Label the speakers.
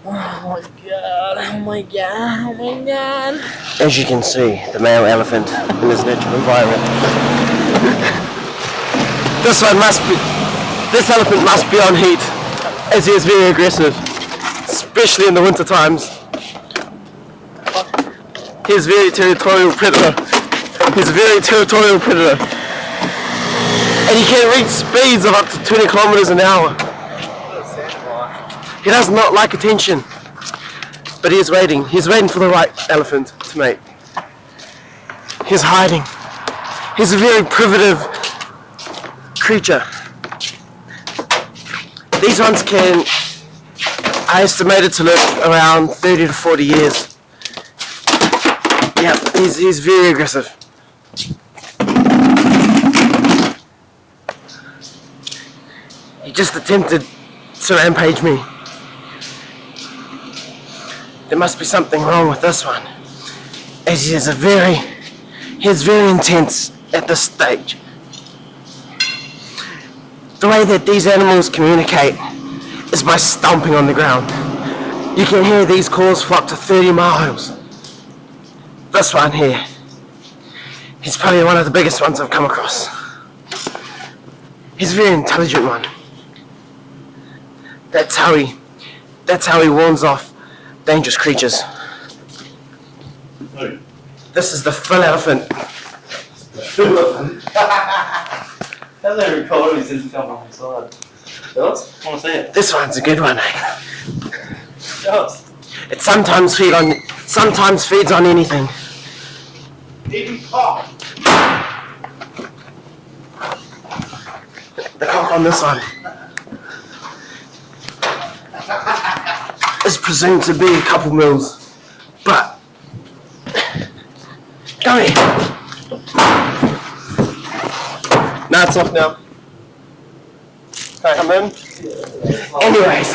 Speaker 1: Oh my god, oh my god, oh my god.
Speaker 2: As you can see, the male elephant in his natural environment. This elephant must be on heat, as he is very aggressive, especially in the winter times. He's a very territorial predator. He's a very territorial predator. And he can reach speeds of up to 20 kilometers an hour. He does not like attention, but he is waiting. He's waiting for the right elephant to mate. He's hiding. He's a very primitive creature. These ones I estimated to live around 30 to 40 years. Yeah, he's very aggressive. He just attempted to rampage me. There must be something wrong with this one, as he is very intense at this stage. The way that these animals communicate is by stomping on the ground. You can hear these calls for up to 30 miles. This one here, he's probably one of the biggest ones I've come across. He's a very intelligent one. That's how he warns off dangerous creatures.
Speaker 3: Hey.
Speaker 2: This is the phillelephant.
Speaker 3: How's that recording since you come from inside? Show us? I want to see it.
Speaker 2: This one's a good one, eh?
Speaker 3: Show us.
Speaker 2: It sometimes feeds on anything.
Speaker 3: Even cock.
Speaker 2: The cock on this one is presumed to be a couple mils, but come here. Nah, it's off now. Can I come in? Anyways.